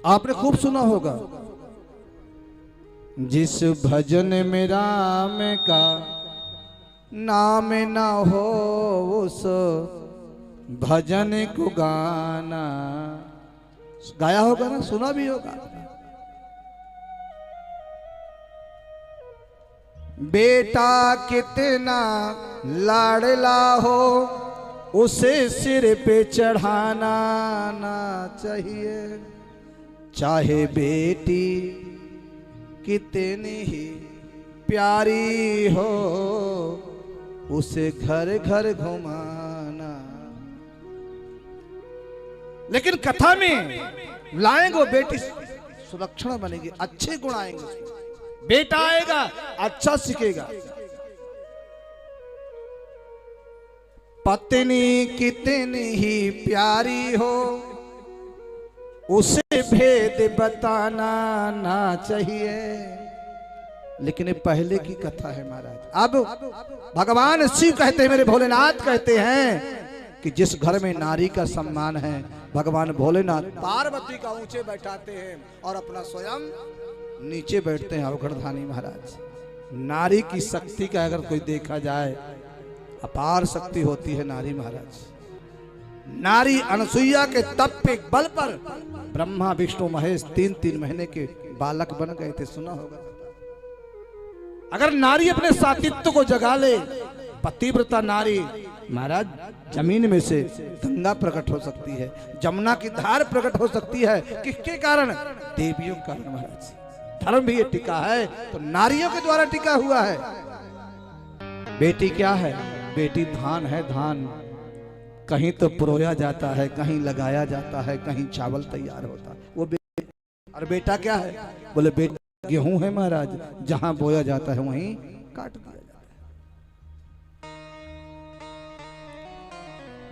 आपने खूब सुना होगा, जिस भजन में राम का नाम ना हो उस भजन को गाना। गाया होगा ना, सुना भी होगा। बेटा कितना लाडला हो उसे सिर पे चढ़ाना ना चाहिए, चाहे बेटी कितनी ही प्यारी हो उसे घर घर घुमाना। लेकिन कथा में लाएंगे वो बेटी सुलक्षण बनेगी, अच्छे गुण आएंगे, बेटा आएगा अच्छा सीखेगा। पत्नी कितनी ही प्यारी हो उसे भेद बताना ना चाहिए। लेकिन ये पहले की कथा है महाराज। अब भगवान शिव कहते हैं, मेरे भोलेनाथ कहते हैं कि जिस घर में नारी का सम्मान है, भगवान भोलेनाथ पार्वती का ऊंचे बैठाते हैं और अपना स्वयं नीचे बैठते हैं अवघड़धानी महाराज। नारी की शक्ति का अगर कोई देखा जाए, अपार शक्ति होती है नारी महाराज। नारी अनसुईया के तप के बल पर ब्रह्मा विष्णु महेश 3-3 महीने के बालक बन गए थे, सुना होगा। अगर नारी अपने सातित्व को जगा ले, पतिव्रता नारी महाराज जमीन में से गंगा प्रकट हो सकती है, जमुना की धार प्रकट हो सकती है। किसके कारण? देवियों के कारण महाराज। धर्म भी ये टिका है तो नारियों के द्वारा टिका हुआ है। बेटी क्या है? बेटी धान है, धान। कहीं तो पुरोया जाता है, कहीं लगाया जाता है, कहीं चावल तैयार होता है, वो बेटी। और बेटा क्या है? बोले बेटा गेहूं है महाराज, जहां बोया जाता है वहीं काट दिया जाता है।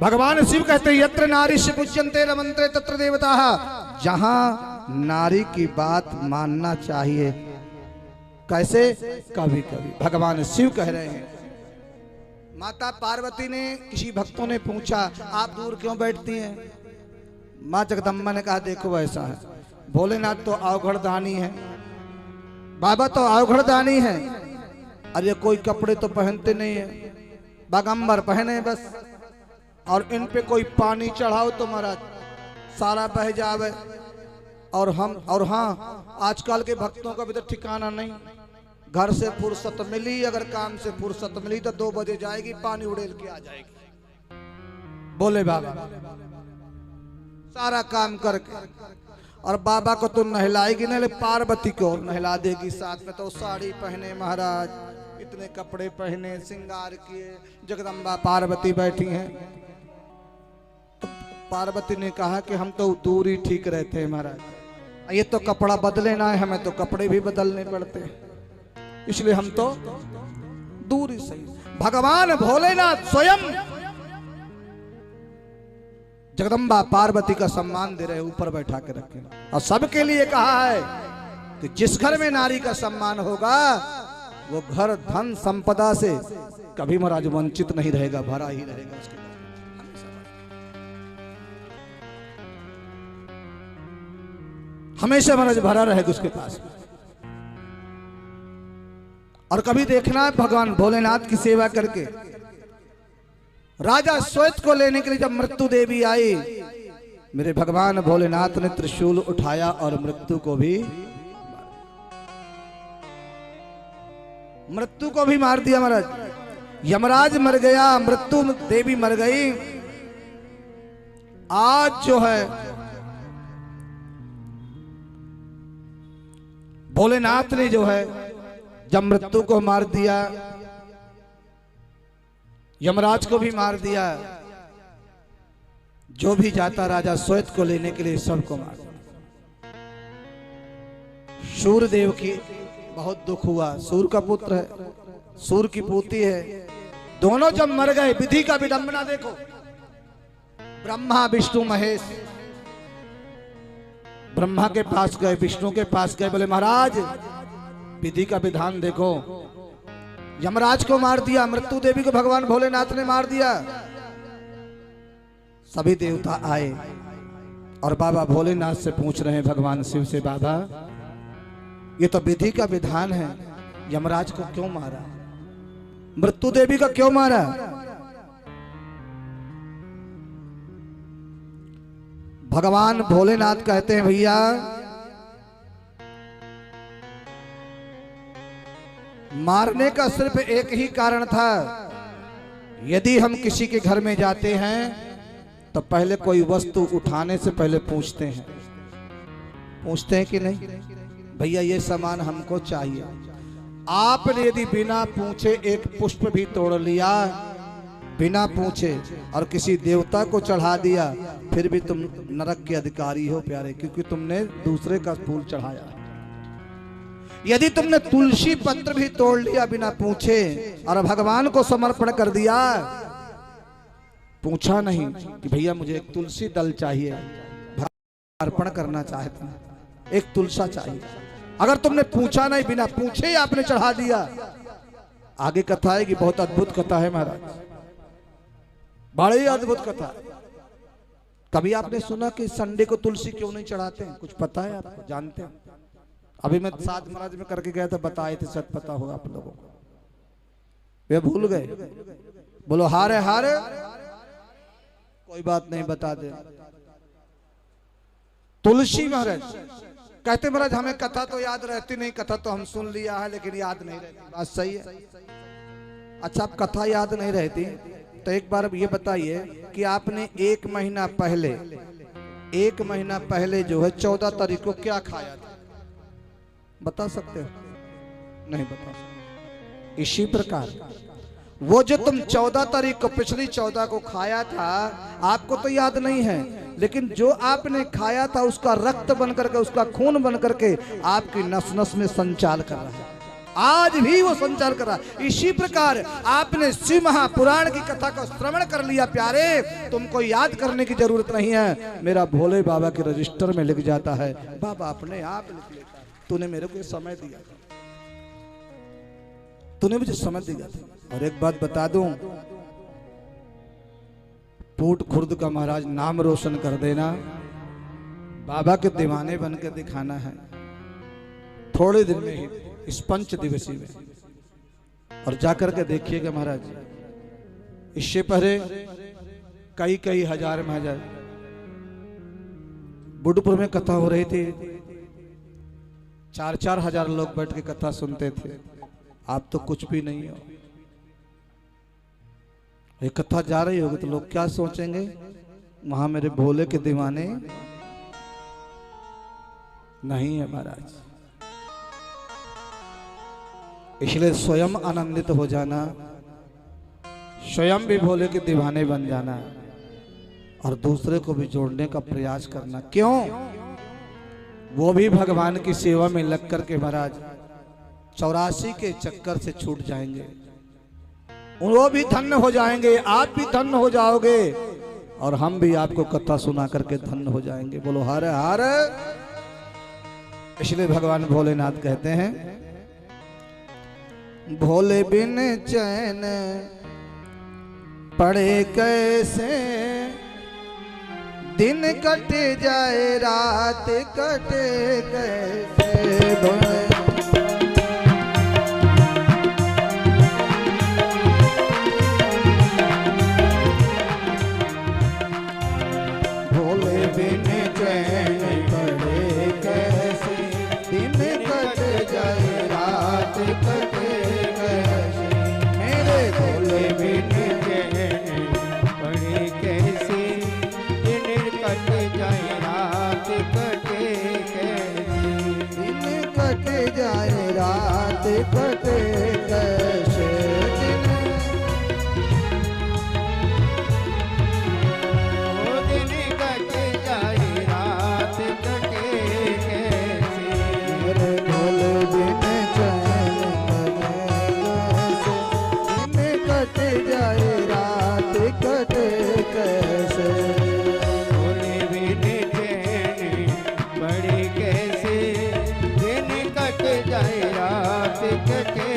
भगवान शिव कहते हैं, यत्र नारीष्य पूज्यन्ते रमन्ते तत्र देवताः। जहां नारी की बात मानना चाहिए। कैसे? कभी कभी भगवान शिव कह रहे हैं। माता पार्वती ने, किसी भक्तों ने पूछा, आप दूर क्यों बैठती हैं? मां जगदम्बा ने कहा, देखो ऐसा है, भोलेनाथ तो अवघड़दानी है, बाबा तो अवघड़दानी है, अरे कोई कपड़े तो पहनते नहीं है, बागंबर पहने बस, और इन पे कोई पानी चढ़ाओ तो महाराज सारा बह जावे। और हाँ, आजकल के भक्तों का भी तो ठिकाना नहीं। घर से फुर्सत मिली, अगर काम से फुर्सत मिली तो 2 बजे जाएगी, पानी उड़ेल के आ जाएगी। बोले बाबा सारा काम करके, और बाबा को तो नहलाएगी नहीं, पार्वती को नहला देगी साथ में। तो साड़ी पहने महाराज, इतने कपड़े पहने, श्रृंगार किए, जगदम्बा पार्वती बैठी हैं। तो पार्वती ने कहा कि हम तो दूर ही ठीक रहते हैं महाराज, ये तो कपड़ा बदले ना है, हमें तो कपड़े भी बदलने पड़ते हैं, इसलिए हम तो दूर ही सही। भगवान भोलेनाथ स्वयं जगदम्बा पार्वती का सम्मान दे रहे, ऊपर बैठा के रखे, और सबके लिए कहा है कि जिस घर में नारी का सम्मान होगा वो घर धन संपदा से कभी महाराज वंचित नहीं रहेगा, भरा ही रहेगा उसके पास। हमेशा महाराज भरा रहेगा उसके पास। और कभी देखना है भगवान भोलेनाथ की सेवा करके, राजा श्वेत को लेने के लिए जब मृत्यु देवी आई, मेरे भगवान भोलेनाथ ने त्रिशूल उठाया और मृत्यु को भी मार दिया महाराज। यमराज मर गया, मृत्यु देवी मर गई। आज जो है भोलेनाथ ने जो है जब मृत्यु को मार दिया, यमराज को भी मार दिया, जो भी जाता राजा श्वेत को लेने के लिए सबको मार दिया। सूर्यदेव की बहुत दुख हुआ, सूर्य का पुत्र है, सूर्य की पोती है, दोनों जब मर गए, विधि का विडंबना देखो। ब्रह्मा विष्णु महेश ब्रह्मा के पास गए, विष्णु के पास गए, बोले महाराज विधि का विधान देखो, यमराज को मार दिया, मृत्यु देवी को भगवान भोलेनाथ ने मार दिया। सभी देवता आए और बाबा भोलेनाथ से पूछ रहे हैं भगवान शिव से, बाबा ये तो विधि का विधान है, यमराज को क्यों मारा, मृत्यु देवी का क्यों मारा? भगवान भोलेनाथ कहते हैं, भैया मारने का सिर्फ एक ही कारण था। यदि हम किसी के घर में जाते हैं तो पहले कोई वस्तु उठाने से पहले पूछते हैं कि नहीं, भैया ये सामान हमको चाहिए। आपने यदि बिना पूछे एक पुष्प भी तोड़ लिया, बिना पूछे, और किसी देवता को चढ़ा दिया, फिर भी तुम नरक के अधिकारी हो प्यारे, क्योंकि तुमने दूसरे का फूल चढ़ाया। यदि तुमने तुलसी पत्र भी तोड़ लिया बिना पूछे और भगवान को समर्पण कर दिया, पूछा नहीं कि भैया मुझे एक तुलसी दल चाहिए, अर्पण करना चाहते हैं, एक तुलसा चाहिए, अगर तुमने पूछा नहीं, बिना पूछे ही आपने चढ़ा दिया। आगे कथा है कि बहुत अद्भुत कथा है महाराज, बड़ी अद्भुत कथा। कभी आपने सुना कि संडे को तुलसी क्यों नहीं चढ़ाते हैं? कुछ पता है आपको, जानते हैं? अभी मैं सात महाराज में करके गया था, बताए थे, सब पता होगा आप लोगों को, वे भूल गए। बोलो हारे हारे, कोई बात नहीं, बता दे। तुलसी महाराज कहते, महाराज हमें कथा तो याद रहती नहीं, कथा तो हम सुन लिया है लेकिन याद नहीं रहती। बात सही है। अच्छा, आप कथा याद नहीं रहती तो एक बार अब ये बताइए कि आपने एक महीना पहले जो है 14 तारीख को क्या खाया था? बता सकते हो? नहीं बता सकते। इसी प्रकार वो जो तुम 14 तारीख को, पिछली 14 को खाया था, आपको तो याद नहीं है, लेकिन जो आपने खाया था उसका रक्त बन करके, उसका खून बन करके आपकी नस नस में संचार कर रहा है, आज भी वो संचार कर रहा है। इसी प्रकार आपने शिव महापुराण की कथा को श्रवण कर लिया प्यारे, तुमको याद करने की जरूरत नहीं है, मेरा भोले बाबा के रजिस्टर में लिख जाता है, बाबा अपने आप लिख लेता है। तूने मेरे को समय दिया था, तूने मुझे समय दिया था। और एक बात बता दूं, पूट खुर्द का महाराज नाम रोशन कर देना, बाबा के दीवाने बन के दिखाना है थोड़े दिन में ही, इस 5 दिवसीय में। और जाकर के देखिएगा महाराज, इससे पहले कई हजार महाराज बुडपुर में कथा हो रही थी, 4-4 हजार लोग बैठ के कथा सुनते थे। आप तो कुछ भी नहीं हो। ये कथा जा रही होगी तो लोग क्या सोचेंगे, वहां मेरे भोले के दीवाने नहीं है महाराज। इसलिए स्वयं आनंदित हो जाना, स्वयं भी भोले के दीवाने बन जाना और दूसरे को भी जोड़ने का प्रयास करना। क्यों? वो भी भगवान की सेवा में लग करके महाराज 84 के चक्कर से छूट जाएंगे, वो भी धन्य हो जाएंगे, आप भी धन्य हो जाओगे और हम भी आपको कथा सुना करके धन्य हो जाएंगे। बोलो हर हर। इसलिए भगवान भोलेनाथ कहते हैं, भोले बिन चैन पड़े कैसे, दिन कट जाए रात कटे कैसे। भोले बिन चैन पड़े कैसे, दिन कट जाए रात कटे कैसे। मेरे भोले बिन चैन पड़े कैसे, दिन कट जाए रात कटे कैसे। दिन कट जाए रात कटे कैसे। जाए रात कटे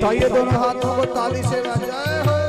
उठाइए दोनों हाथों को ताली से बजाए हो।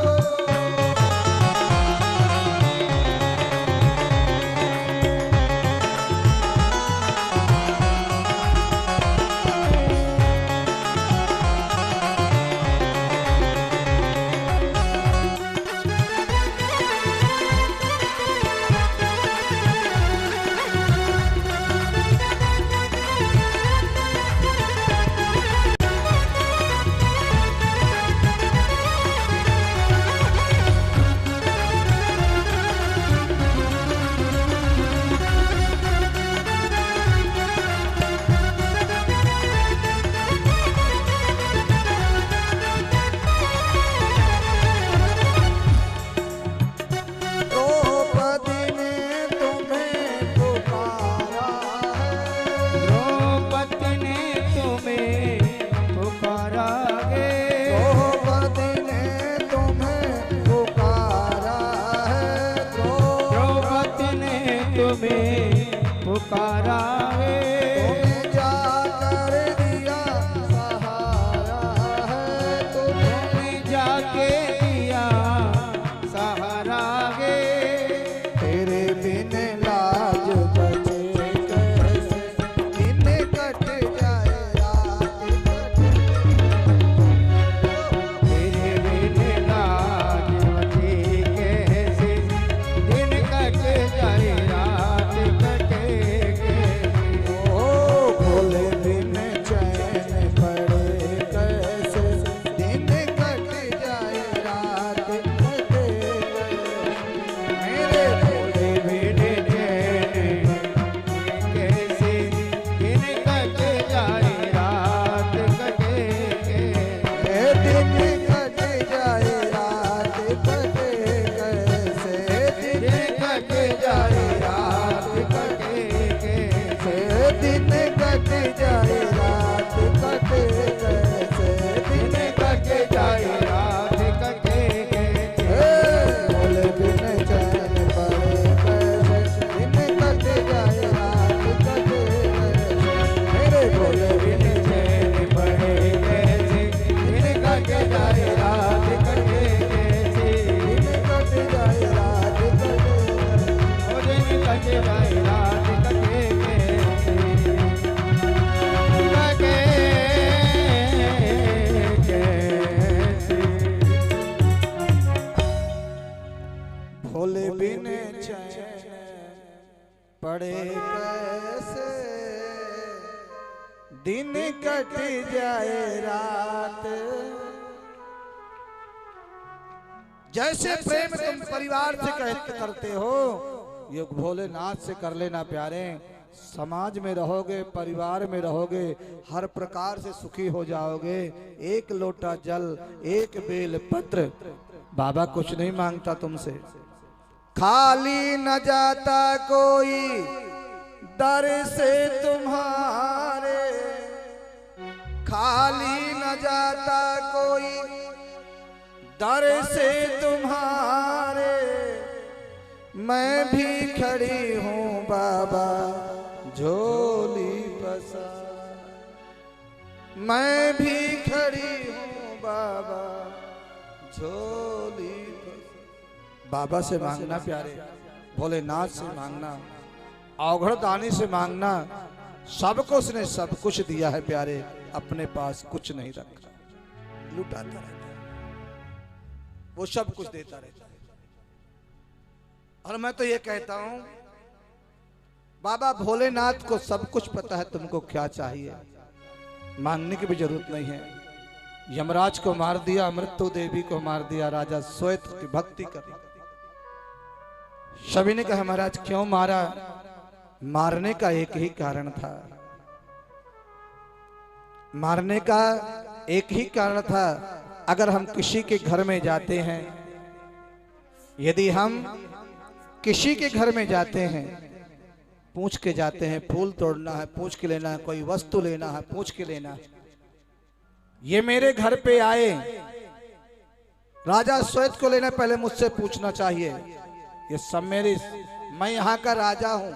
भोले बिन चैन पड़े कैसे, दिन कट जाए रात। जैसे प्रेम तुम परिवार से करते हो, ये भोलेनाथ से कर लेना प्यारे। समाज में रहोगे, परिवार में रहोगे, हर प्रकार से सुखी हो जाओगे। एक लोटा जल, एक बेल पत्र, बाबा कुछ नहीं मांगता तुमसे। खाली न जाता कोई दर से तुम्हारे, खाली न जाता कोई दर से तुम्हारे। मैं भी खड़ी हूँ बाबा झोली पसा, मैं भी खड़ी हूँ बाबा झोली पसा। बाबा से मांगना प्यारे, भोलेनाथ से मांगना, अवघड़ दानी से मांगना। सबको उसने सब कुछ दिया है प्यारे, अपने पास कुछ नहीं रखा, लुटाता रहता है, वो सब कुछ देता रहता है। और मैं तो ये कहता हूं, बाबा भोलेनाथ को सब कुछ पता है तुमको क्या चाहिए, मांगने की भी जरूरत नहीं है। यमराज को मार दिया, मृत्यु देवी को मार दिया, राजा श्वेत की भक्ति करी। सभी ने कहा महाराज क्यों मारा? मारने का एक ही कारण था, मारने का एक ही कारण था। अगर हम किसी के घर में जाते हैं, यदि हम किसी के घर में जाते हैं, पूछ के जाते हैं, फूल तोड़ना है पूछ के लेना है, कोई वस्तु लेना है पूछ के लेना है। ये मेरे घर पे आए, राजा श्वेत को लेना, पहले मुझसे पूछना चाहिए। ये सब मेरी, मैं यहाँ का राजा हूं,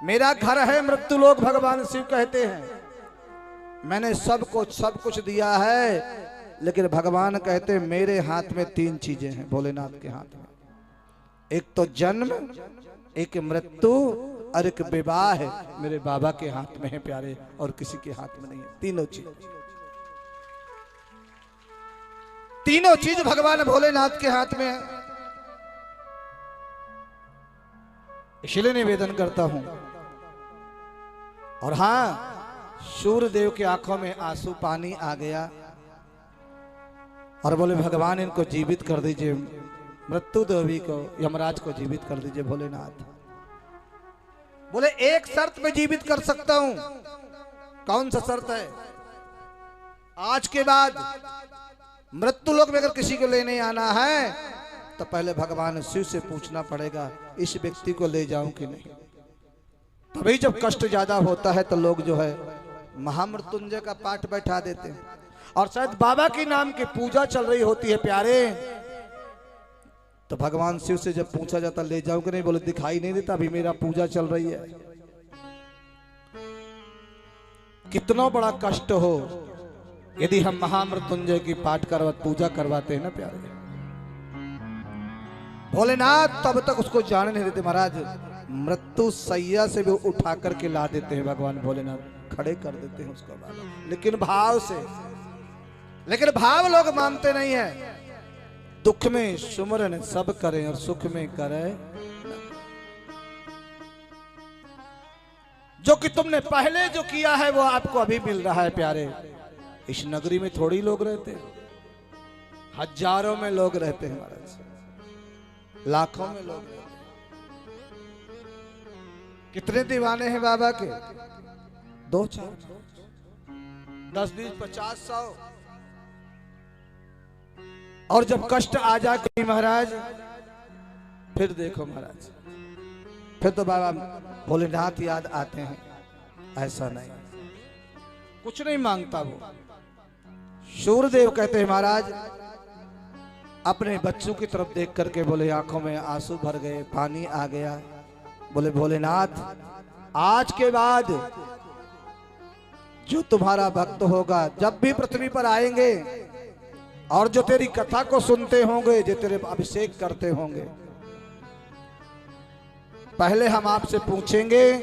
मेरा घर है मृत्युलोक, भगवान शिव कहते हैं। मैंने सब कुछ दिया है, लेकिन भगवान कहते मेरे हाथ में 3 चीजें हैं, भोलेनाथ के हाथ में। एक तो जन्म, एक मृत्यु और एक विवाह है, मेरे बाबा के हाथ में है प्यारे, और किसी के हाथ में नहीं है। तीनों चीज भगवान भोलेनाथ के हाथ में है। इसलिए निवेदन करता हूं। और हां, सूर्यदेव की आंखों में आंसू पानी आ गया और बोले भगवान इनको जीवित कर दीजिए, मृत्यु देवी को, यमराज को जीवित कर दीजिए भोलेनाथ। बोले एक शर्त पे जीवित कर सकता हूं। कौन सा शर्त है? आज के बाद मृत्यु लोक में अगर किसी को लेने आना है तो पहले भगवान शिव से पूछना पड़ेगा इस व्यक्ति को ले जाऊं कि नहीं। तभी जब कष्ट ज्यादा होता है तो लोग जो है महामृत्युंजय का पाठ बैठा देते हैं, और शायद बाबा के नाम की पूजा चल रही होती है प्यारे, तो भगवान शिव से जब पूछा जाता ले जाऊं कि नहीं, बोले दिखाई नहीं देता, अभी मेरा पूजा चल रही है। कितना बड़ा कष्ट हो यदि हम महामृत्युंजय की पाठ पूजा करवाते हैं ना प्यारे। भोलेनाथ तब तक उसको जाने नहीं देते महाराज, मृत्यु सैया से भी उठा करके ला देते हैं भगवान भोलेनाथ, खड़े कर देते हैं उसको बाबा, लेकिन भाव से। लेकिन भाव लोग मानते नहीं है। दुख में सुमरन सब करें और सुख में करें जो कि तुमने पहले जो किया है वो आपको अभी मिल रहा है प्यारे। इस नगरी में थोड़ी लोग रहते हैं, हजारों में लोग रहते हैं महाराज, लाखों में लोग रहते हैं। कितने दीवाने हैं बाबा के? 2 4 10 20 50 100। और जब कष्ट आ जाए महाराज, फिर देखो महाराज, फिर तो बाबा भोलेनाथ याद आते हैं। ऐसा नहीं, कुछ नहीं मांगता वो। सूर्यदेव कहते हैं महाराज, अपने बच्चों की तरफ देख करके बोले आंखों में आंसू भर गए, पानी आ गया। बोले भोलेनाथ आज के बाद जो तुम्हारा भक्त होगा, जब भी पृथ्वी पर आएंगे और जो तेरी कथा को सुनते होंगे, जो तेरे अभिषेक करते होंगे, पहले हम आपसे पूछेंगे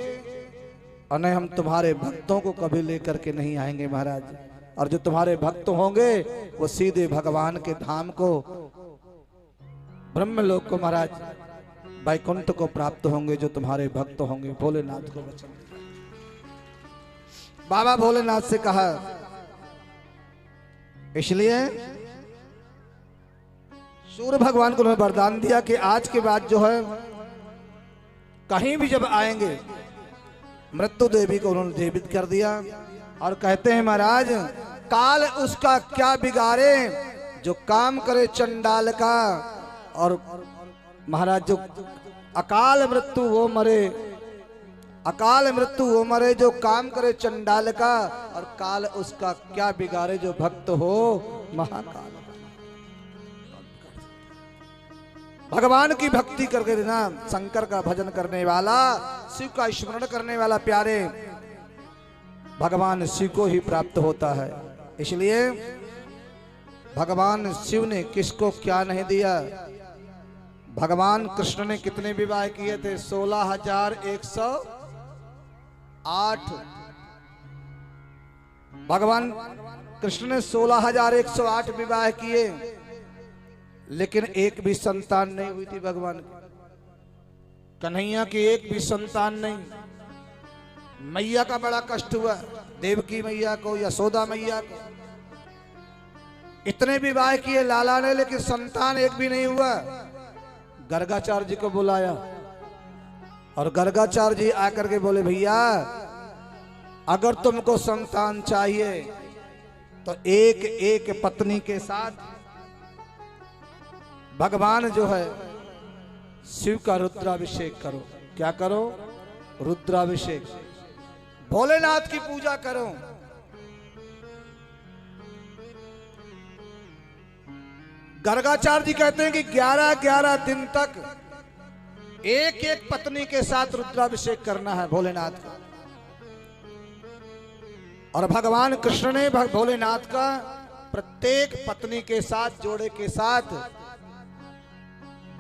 और नहीं हम तुम्हारे भक्तों को कभी लेकर के नहीं आएंगे महाराज। और जो तुम्हारे भक्त होंगे वो सीधे भगवान के धाम को, ब्रह्मलोक को महाराज, वैकुंठ को प्राप्त होंगे जो तुम्हारे भक्त होंगे। भोलेनाथ को वचन बाबा भोलेनाथ से कहा। इसलिए सूर्य भगवान को उन्होंने वरदान दिया कि आज के बाद जो है कहीं भी जब आएंगे, मृत्यु देवी को उन्होंने जीवित कर दिया। और कहते हैं महाराज, काल उसका क्या बिगाड़े जो काम करे चंडाल का, और महाराज जो अकाल मृत्यु वो मरे, अकाल मृत्यु वो मरे जो काम करे चंडाल का, और काल उसका क्या बिगाड़े जो भक्त हो महाकाल। भगवान की भक्ति करके देना, शंकर का भजन करने वाला, शिव का स्मरण करने वाला प्यारे, भगवान शिव को ही प्राप्त होता है। इसलिए भगवान शिव ने किसको क्या नहीं दिया। भगवान कृष्ण ने कितने विवाह किए थे? 16,108। भगवान कृष्ण ने 16,108 विवाह किए, लेकिन एक भी संतान नहीं हुई थी भगवान की। कन्हैया की एक भी संतान नहीं। मैया का बड़ा कष्ट हुआ, देवकी मैया को, यशोदा मैया को। इतने विवाह किए लाला ने, लेकिन संतान एक भी नहीं हुआ। गर्गाचार्य जी को बुलाया और गर्गाचार्य जी आकर के बोले, भैया अगर तुमको संतान चाहिए तो एक एक पत्नी के साथ भगवान जो है शिव का रुद्राभिषेक करो। क्या करो? रुद्राभिषेक। भोलेनाथ की पूजा करो। गर्गाचार्य जी कहते हैं कि 11-11 दिन तक एक एक पत्नी के साथ रुद्राभिषेक करना है भोलेनाथ का। और भगवान कृष्ण ने भोलेनाथ का प्रत्येक पत्नी के साथ, जोड़े के साथ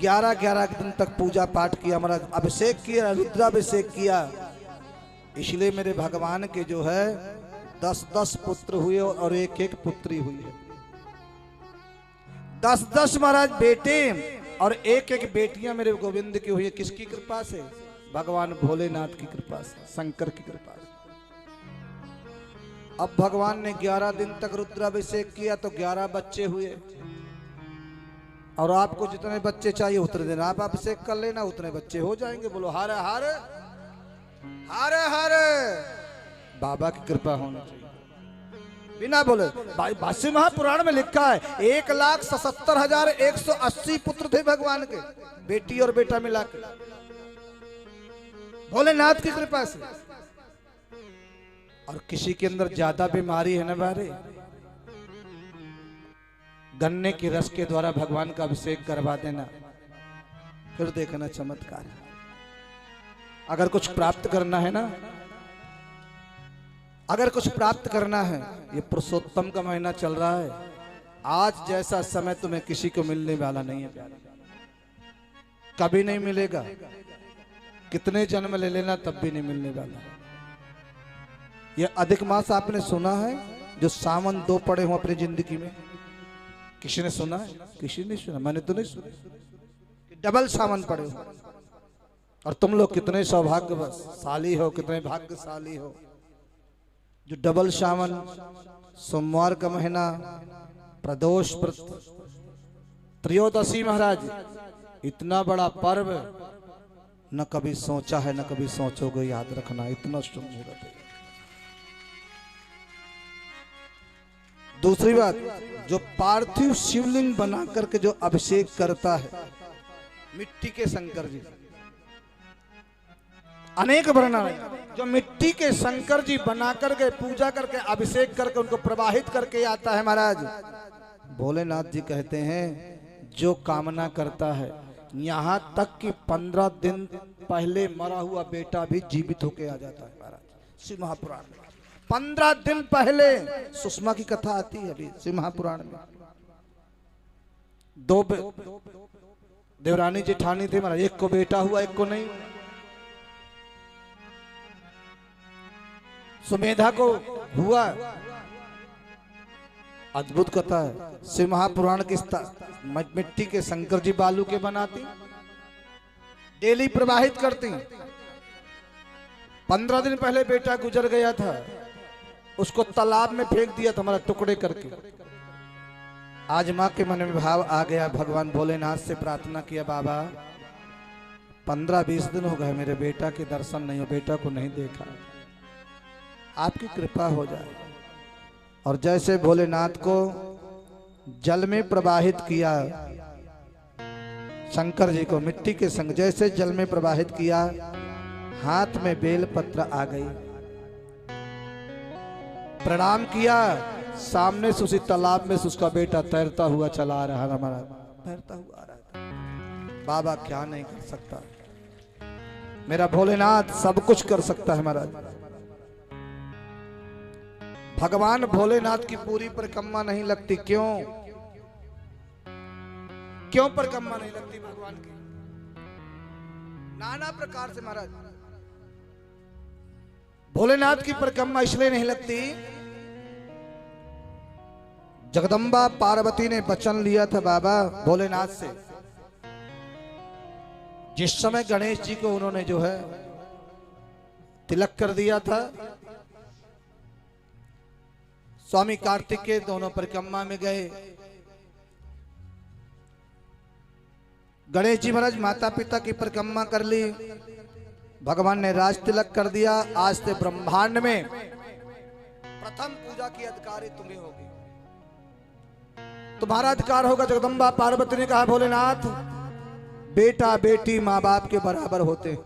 11-11 दिन तक पूजा पाठ किया, हमारा अभिषेक किया, रुद्राभिषेक किया। इसलिए मेरे भगवान के जो है 10-10 पुत्र हुए और 1-1 पुत्री हुई है। 10-10 महाराज बेटे और 1-1 बेटियां मेरे गोविंद की हुई है। किसकी कृपा से? भगवान भोलेनाथ की कृपा से, शंकर की कृपा से। अब भगवान ने 11 दिन तक रुद्राभिषेक किया तो 11 बच्चे हुए। और आपको जितने बच्चे चाहिए उतने दिन आप अभिषेक कर लेना, उतने बच्चे हो जाएंगे। बोलो हर हर हर हर। बाबा की कृपा होनी चाहिए। बिना बोले भाष्य महापुराण में लिखा है 1,77,180 पुत्र थे भगवान के, बेटी और बेटा मिला के, भोलेनाथ की कृपा से। और किसी के अंदर ज्यादा बीमारी है ना बारे, गन्ने के रस के द्वारा भगवान का अभिषेक करवा देना, फिर देखना चमत्कार। अगर कुछ प्राप्त करना है ना, अगर कुछ प्राप्त करना है, ये पुरुषोत्तम का महीना चल रहा है, आज जैसा समय तुम्हें किसी को मिलने वाला नहीं है प्यारे, कभी नहीं मिलेगा। कितने जन्म ले लेना तब भी नहीं मिलने वाला। ये अधिक मास आपने सुना है, जो सावन 2 पड़े हो अपनी जिंदगी में? किसी ने सुना है? किसी ने सुना? मैंने तो नहीं सुना। डबल सावन पड़े हो। और तुम लोग कितने सौभाग्यशाली हो, कितने भाग्यशाली हो जो डबल सावन, सोमवार का महीना, प्रदोष, त्रयोदशी महाराज, इतना बड़ा पर्व न कभी सोचा है न कभी सोचोगे। याद रखना, इतना शुभ मुहूर्त है। दूसरी बात, जो पार्थिव शिवलिंग बना करके जो अभिषेक करता है, मिट्टी के शंकर जी, अनेक वर्णन है, जो मिट्टी के शंकर जी बना करके पूजा करके अभिषेक करके उनको प्रवाहित करके आता है महाराज। भोलेनाथ जी कहते हैं जो कामना करता है, यहाँ तक कि 15 दिन पहले मरा हुआ बेटा भी जीवित होके आ जाता है महाराज। शिव महापुराण में 15 दिन पहले सुषमा की कथा आती है अभी शिव महापुराण में। 2 देवरानी जेठानी थे महाराज, एक को बेटा हुआ एक को नहीं। सुमेधा को हुआ। अद्भुत कथा है। शिव महापुराण की मिट्टी के शंकर जी बालू के बनाती, डेली प्रवाहित करती। 15 दिन पहले बेटा गुजर गया था, उसको तालाब में फेंक दिया था हमारा टुकड़े करके। आज माँ के मन में भाव आ गया, भगवान भोलेनाथ से प्रार्थना किया, बाबा 15-20 दिन हो गए मेरे बेटा के दर्शन नहीं हो, बेटा को नहीं देखा, आपकी कृपा हो जाए। और जैसे भोलेनाथ को जल में प्रवाहित किया, शंकर जी को मिट्टी के संग जैसे जल में प्रवाहित किया, हाथ में बेल पत्र आ गई, प्रणाम किया, सामने से उसी तालाब में से उसका बेटा तैरता हुआ चला आ रहा, हमारा तैरता हुआ आ रहा था। बाबा क्या नहीं कर सकता, मेरा भोलेनाथ सब कुछ कर सकता है महाराज। भगवान भोलेनाथ की पूरी परिक्रमा नहीं लगती, क्यों परिक्रमा नहीं लगती भगवान की? नाना प्रकार से महाराज भोलेनाथ की परिक्रमा इसलिए नहीं लगती, जगदम्बा पार्वती ने वचन लिया था बाबा भोलेनाथ से। जिस समय गणेश जी को उन्होंने जो है तिलक कर दिया था, स्वामी कार्तिक के दोनों परिक्रमा में गए। गणेश जी महाराज माता पिता की परिक्रमा कर ली, भगवान ने राज तिलक कर दिया। आज से ब्रह्मांड में प्रथम पूजा की अधिकारी तुम्हें होगी, तुम्हारा अधिकार होगा। जगदम्बा पार्वती ने कहा भोलेनाथ बेटा बेटी माँ बाप के बराबर होते,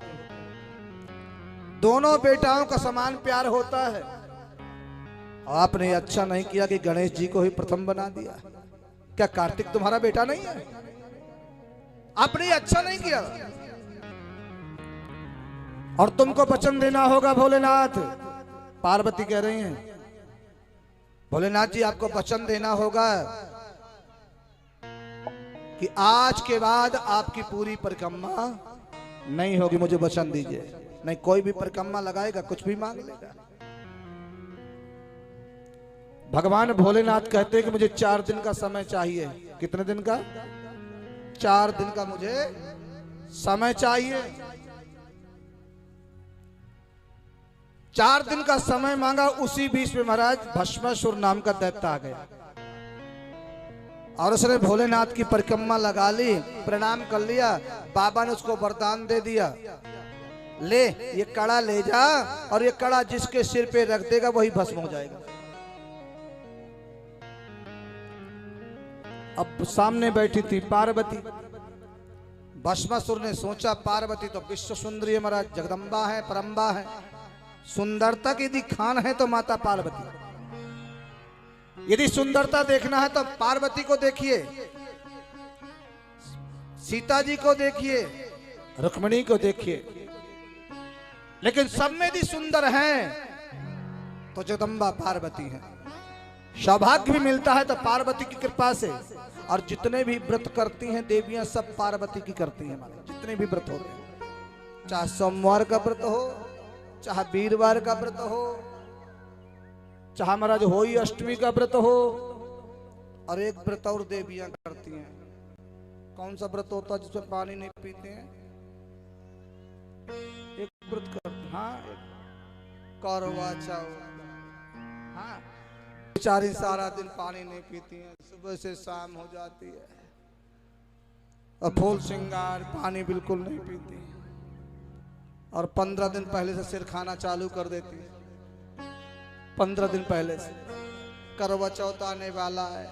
दोनों बेटाओं का समान प्यार होता है। आपने अच्छा नहीं किया कि गणेश जी को ही प्रथम बना दिया। क्या कार्तिक तुम्हारा बेटा नहीं है? आपने अच्छा नहीं किया। और तुमको वचन देना होगा भोलेनाथ। पार्वती कह रही हैं भोलेनाथ जी आपको वचन देना होगा कि आज के बाद आपकी पूरी परिक्रमा नहीं होगी, मुझे वचन दीजिए। नहीं, कोई भी परिक्रमा लगाएगा कुछ भी मांग लेगा। भगवान भोलेनाथ कहते हैं कि मुझे 4 दिन का समय चाहिए। कितने दिन का? 4 दिन का मुझे समय चाहिए। 4 दिन का समय मांगा। उसी बीच में महाराज भस्मासुर नाम का दैत्य आ गया और उसने भोलेनाथ की परिक्रमा लगा ली, प्रणाम कर लिया। बाबा ने उसको वरदान दे दिया, ले ये कड़ा ले जा और ये कड़ा जिसके सिर पे रख देगा वही भस्म हो जाएगा। अब सामने बैठी थी पार्वती। भस्मासुर ने सोचा पार्वती तो विश्व सुंदरी है महाराज, जगदम्बा है, परम्बा है, सुंदरता की यदि खान है तो माता पार्वती। यदि सुंदरता देखना है तो पार्वती को देखिए, सीता जी को देखिए, रुक्मिणी को देखिए। लेकिन सब में यदि सुंदर हैं तो जगदम्बा पार्वती है। सौभाग्य भी मिलता है तो पार्वती की कृपा से। और जितने भी व्रत करती हैं देवियां सब पार्वती की करती हैं। जितने भी व्रत होते हैं, चाहे सोमवार का व्रत हो, चाहे वीरवार का व्रत हो, चाहे महाराज होई अष्टमी का व्रत हो। और एक व्रत और देवियां करती हैं। कौन सा व्रत होता है जिसमें पानी नहीं पीते हैं? एक व्रत करती, हाँ, करवा चौथ। हाँ, बेचारी सारा दिन पानी नहीं पीती हैं, सुबह से शाम हो जाती है और फूल श्रृंगार, पानी बिल्कुल नहीं पीती और 15 दिन पहले से सिर खाना चालू कर देती है। 15 दिन पहले से करवा चौथ आने वाला है,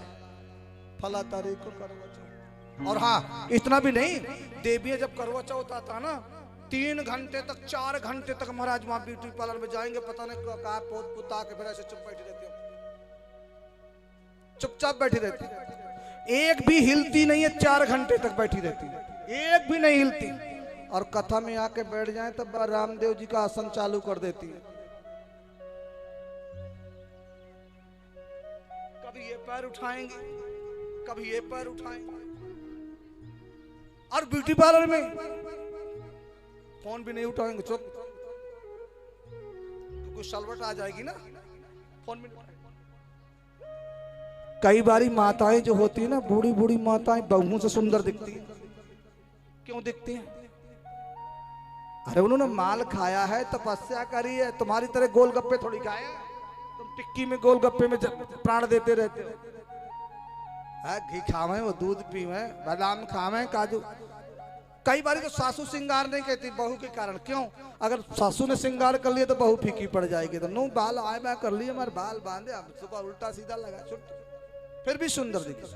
फला तारीख को करवा चौथ। और हाँ, इतना भी नहीं, देवियां जब करवा चौथ आता ना 3 घंटे तक 4 घंटे तक महाराज वहां ब्यूटी पार्लर में जाएंगे, पता नहीं कहा पोत पुता के फिर ऐसे चुप बैठी रहती है, चुपचाप बैठी रहती है, एक भी हिलती नहीं है। 4 घंटे तक बैठी रहती है, एक भी नहीं हिलती। और कथा में आके बैठ जाए तब रामदेव जी का आसन चालू कर देती है। कभी ये पैर उठाएंगे, कभी ये पैर उठाएंगे। और ब्यूटी पार्लर में फोन भी नहीं उठाएंगे, चुप, क्योंकि सलवट आ जाएगी ना, फोन भी नहीं। कई बारी माताएं जो होती है ना, बूढ़ी बूढ़ी माताएं बहुओं से सुंदर दिखती है। क्यों दिखती हैं? अरे उन्होंने माल खाया है, तपस्या करी है। तुम्हारी तरह गोलगप्पे थोड़ी खाए, तुम टिक्की में गोलगप्पे में प्राण देते रहते हो। घी खावे, वो दूध पीवे, बादाम खावे, काजू। कई बारी तो सासू श्रृंगार नहीं कहती बहू के कारण। क्यों? अगर सासू ने श्रृंगार कर लिया तो बहू फीकी पड़ जाएगी। तो नो बाल आए मैं कर लिए, हमारे बाल बांधे, अब सुबह उल्टा सीधा लगा, फिर भी सुंदर दिखे।